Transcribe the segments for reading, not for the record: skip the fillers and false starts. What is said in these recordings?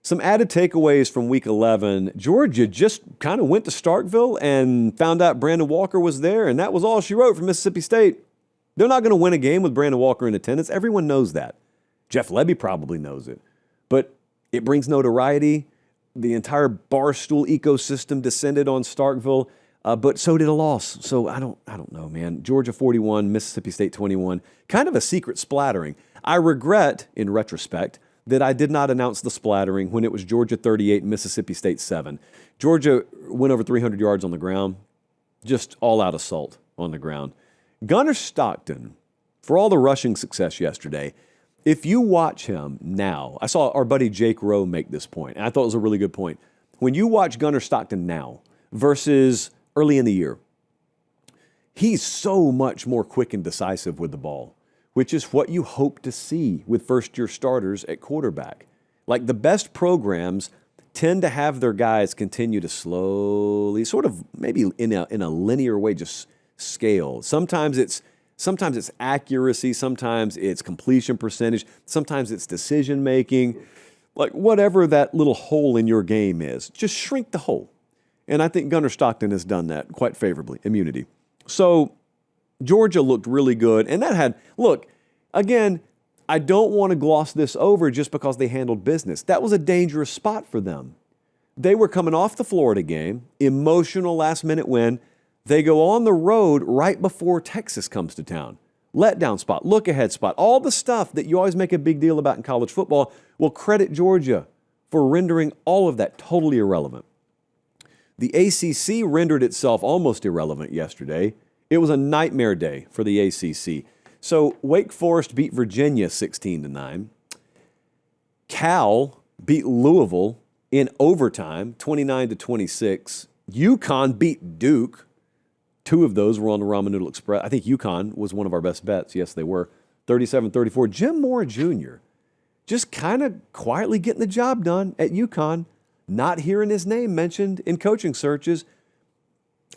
Some added takeaways from week 11. Georgia just kind of went to Starkville and found out Brandon Walker was there, and that was all she wrote for Mississippi State. They're not going to win a game with Brandon Walker in attendance. Everyone knows that. Jeff Lebby probably knows it. But it brings notoriety. The entire Barstool ecosystem descended on Starkville, but so did a loss. So I don't know, man. Georgia 41, Mississippi State 21. Kind of a secret splattering. I regret, in retrospect, that I did not announce the splattering when it was Georgia 38, Mississippi State 7. Georgia went over 300 yards on the ground. Just all-out assault on the ground. Gunnar Stockton, for all the rushing success yesterday, if you watch him now, I saw our buddy Jake Rowe make this point, and I thought it was a really good point. When you watch Gunnar Stockton now versus early in the year, he's so much more quick and decisive with the ball, which is what you hope to see with first-year starters at quarterback. Like the best programs tend to have their guys continue to slowly, sort of maybe in a linear way, just scale. Sometimes it's accuracy, sometimes it's completion percentage, sometimes it's decision making. Like whatever that little hole in your game is, just shrink the hole. And I think Gunnar Stockton has done that quite favorably, immunity. So Georgia looked really good. And that had, look, again, I don't want to gloss this over just because they handled business. That was a dangerous spot for them. They were coming off the Florida game, emotional last-minute win. They go on the road right before Texas comes to town. Letdown spot, look-ahead spot, all the stuff that you always make a big deal about in college football. Well, credit Georgia for rendering all of that totally irrelevant. The ACC rendered itself almost irrelevant yesterday. It was a nightmare day for the ACC. So Wake Forest beat Virginia 16-9. Cal beat Louisville in overtime, 29-26. UConn beat Duke. Two of those were on the Ramen Noodle Express. I think UConn was one of our best bets. Yes, they were. 37-34. Jim Moore Jr. just kind of quietly getting the job done at UConn, not hearing his name mentioned in coaching searches.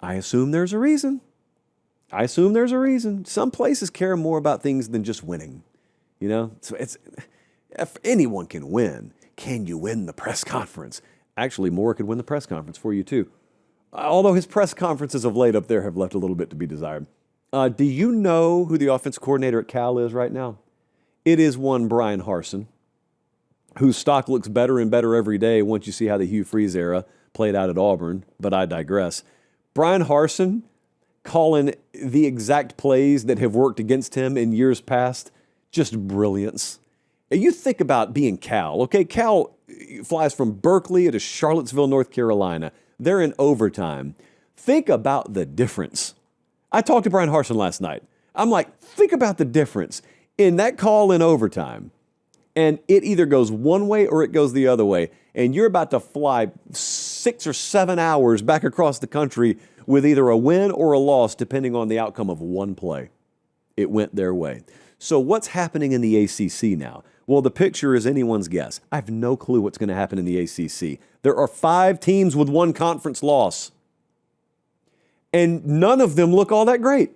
I assume there's a reason. Some places care more about things than just winning. You know, so if anyone can win, can you win the press conference? Actually, Moore could win the press conference for you too. Although his press conferences of late up there have left a little bit to be desired. Do you know who the offensive coordinator at Cal is right now? It is one Brian Harsin, whose stock looks better and better every day once you see how the Hugh Freeze era played out at Auburn, but I digress. Brian Harsin calling the exact plays that have worked against him in years past, just brilliance. And you think about being Cal, okay? Cal flies from Berkeley to Charlottesville, North Carolina. They're in overtime. Think about the difference. I talked to Brian Harsin last night. I'm like, think about the difference in that call in overtime. And it either goes one way or it goes the other way. And you're about to fly 6 or 7 hours back across the country with either a win or a loss, depending on the outcome of one play. It went their way. So what's happening in the ACC now? Well, the picture is anyone's guess. I have no clue what's going to happen in the ACC. There are 5 teams with one conference loss, and none of them look all that great.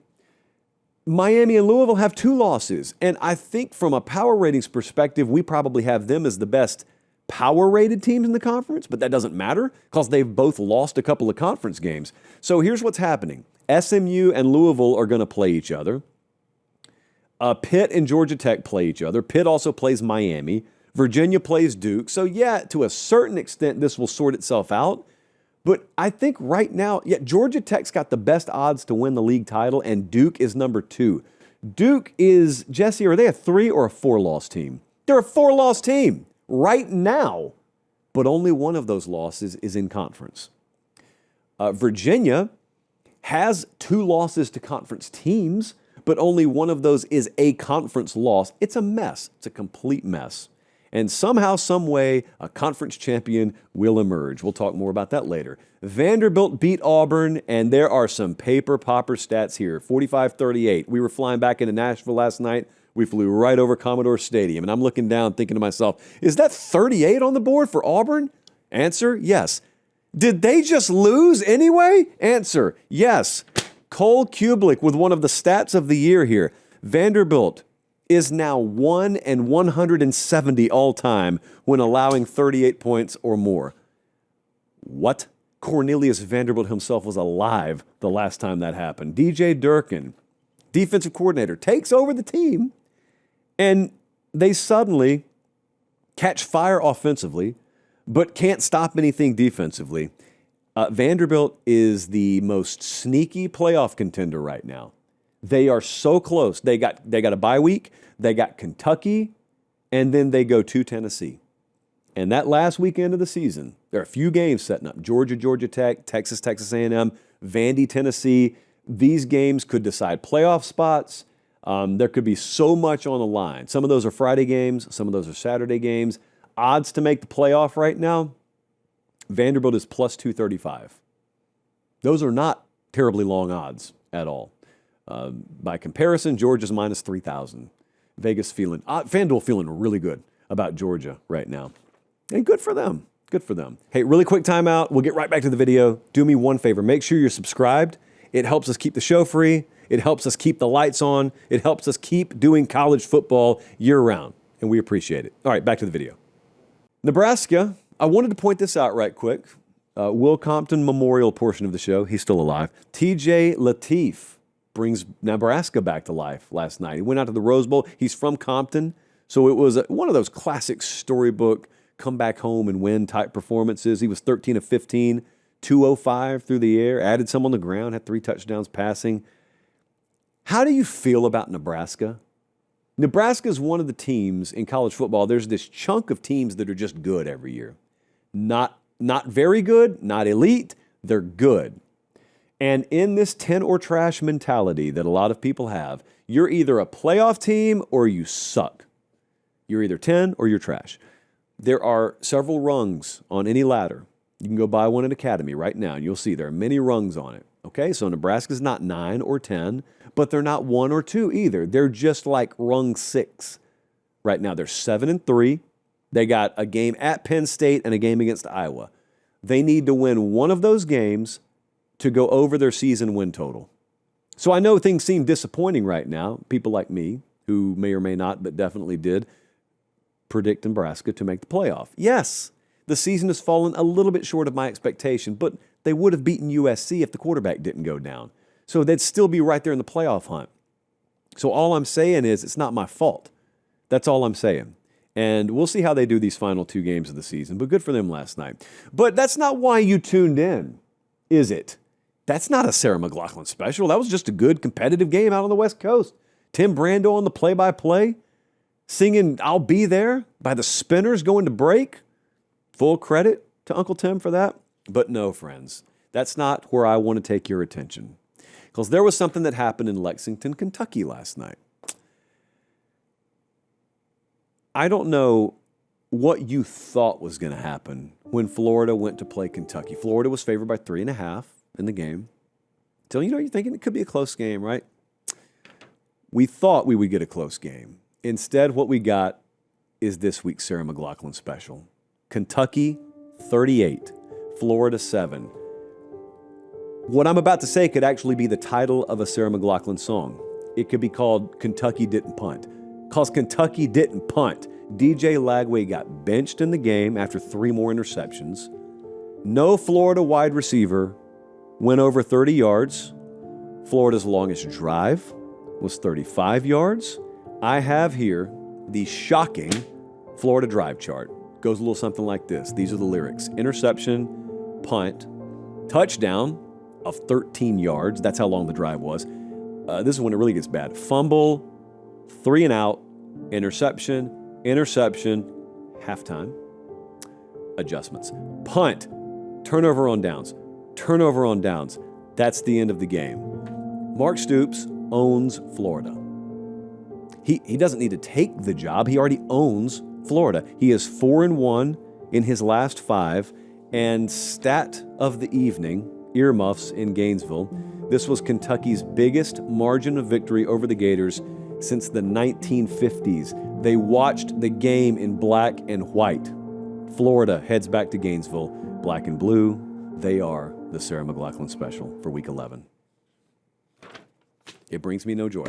Miami and Louisville have 2 losses, and I think from a power ratings perspective, we probably have them as the best power-rated teams in the conference, but that doesn't matter because they've both lost a couple of conference games. So here's what's happening. SMU and Louisville are going to play each other. Pitt and Georgia Tech play each other. Pitt also plays Miami. Virginia plays Duke. So yeah, to a certain extent, this will sort itself out. But I think right now, Georgia Tech's got the best odds to win the league title, and Duke is number 2. Duke is, Jesse, are they a 3 or a 4-loss team? They're a 4-loss team right now, but only one of those losses is in conference. Virginia has 2 losses to conference teams, but only one of those is a conference loss. It's a mess. It's a complete mess. And somehow, some way, a conference champion will emerge. We'll talk more about that later. Vanderbilt beat Auburn, and there are some paper popper stats here. 45-38. We were flying back into Nashville last night. We flew right over Commodore Stadium, and I'm looking down thinking to myself, is that 38 on the board for Auburn? Answer, yes. Did they just lose anyway? Answer, yes. Cole Kublik with one of the stats of the year here. Vanderbilt is now 1-170 all-time when allowing 38 points or more. What? Cornelius Vanderbilt himself was alive the last time that happened. DJ Durkin, defensive coordinator, takes over the team, and they suddenly catch fire offensively, but can't stop anything defensively. Vanderbilt is the most sneaky playoff contender right now. They are so close. They got a bye week. They got Kentucky, and then they go to Tennessee. And that last weekend of the season, there are a few games setting up. Georgia, Georgia Tech, Texas, Texas A&M, Vandy, Tennessee. These games could decide playoff spots. There could be so much on the line. Some of those are Friday games. Some of those are Saturday games. Odds to make the playoff right now, Vanderbilt is plus 235. Those are not terribly long odds at all. By comparison, Georgia's minus 3,000. Vegas FanDuel feeling really good about Georgia right now. And good for them. Good for them. Hey, really quick timeout. We'll get right back to the video. Do me one favor. Make sure you're subscribed. It helps us keep the show free. It helps us keep the lights on. It helps us keep doing college football year-round. And we appreciate it. All right, back to the video. Nebraska, I wanted to point this out right quick. Will Compton Memorial portion of the show. He's still alive. TJ Lateef brings Nebraska back to life last night. He went out to the Rose Bowl. He's from Compton. So it was one of those classic storybook come back home and win type performances. He was 13 of 15, 205 through the air, added some on the ground, had 3 touchdowns passing. How do you feel about Nebraska? Nebraska is one of the teams in college football. There's this chunk of teams that are just good every year. Not very good, not elite, they're good. And in this 10 or trash mentality that a lot of people have, you're either a playoff team or you suck. You're either 10 or you're trash. There are several rungs on any ladder. You can go buy one at Academy right now, and you'll see there are many rungs on it. Okay, so Nebraska's not 9 or 10, but they're not 1 or 2 either. They're just like rung 6. Right now, they're 7-3. They got a game at Penn State and a game against Iowa. They need to win one of those games to go over their season win total. So I know things seem disappointing right now. People like me, who may or may not, but definitely did, predict Nebraska to make the playoff. Yes, the season has fallen a little bit short of my expectation, but they would have beaten USC if the quarterback didn't go down. So they'd still be right there in the playoff hunt. So all I'm saying is it's not my fault. That's all I'm saying. And we'll see how they do these final 2 games of the season, but good for them last night. But that's not why you tuned in, is it? That's not a Sarah McLachlan special. That was just a good competitive game out on the West Coast. Tim Brando on the play-by-play, singing I'll Be There by the Spinners going to break. Full credit to Uncle Tim for that. But no, friends, that's not where I want to take your attention. Because there was something that happened in Lexington, Kentucky last night. I don't know what you thought was going to happen when Florida went to play Kentucky. Florida was favored by 3.5 in the game. So, you're thinking it could be a close game, right? We thought we would get a close game. Instead, what we got is this week's Sarah McLachlan special. Kentucky 38, Florida 7. What I'm about to say could actually be the title of a Sarah McLachlan song. It could be called Kentucky Didn't Punt. Because Kentucky didn't punt. DJ Lagway got benched in the game after 3 more interceptions. No Florida wide receiver went over 30 yards. Florida's longest drive was 35 yards. I have here the shocking Florida drive chart. Goes a little something like this. These are the lyrics. Interception, punt, touchdown of 13 yards. That's how long the drive was. This is when it really gets bad. Fumble, 3 and out, interception, halftime, adjustments. Punt, turnover on downs. That's the end of the game. Mark Stoops owns Florida. He doesn't need to take the job. He already owns Florida. He is 4-1 in his last 5. And stat of the evening, earmuffs in Gainesville. This was Kentucky's biggest margin of victory over the Gators since the 1950s. They watched the game in black and white. Florida heads back to Gainesville, black and blue. They are the Sarah McLachlan special for Week 11. It brings me no joy.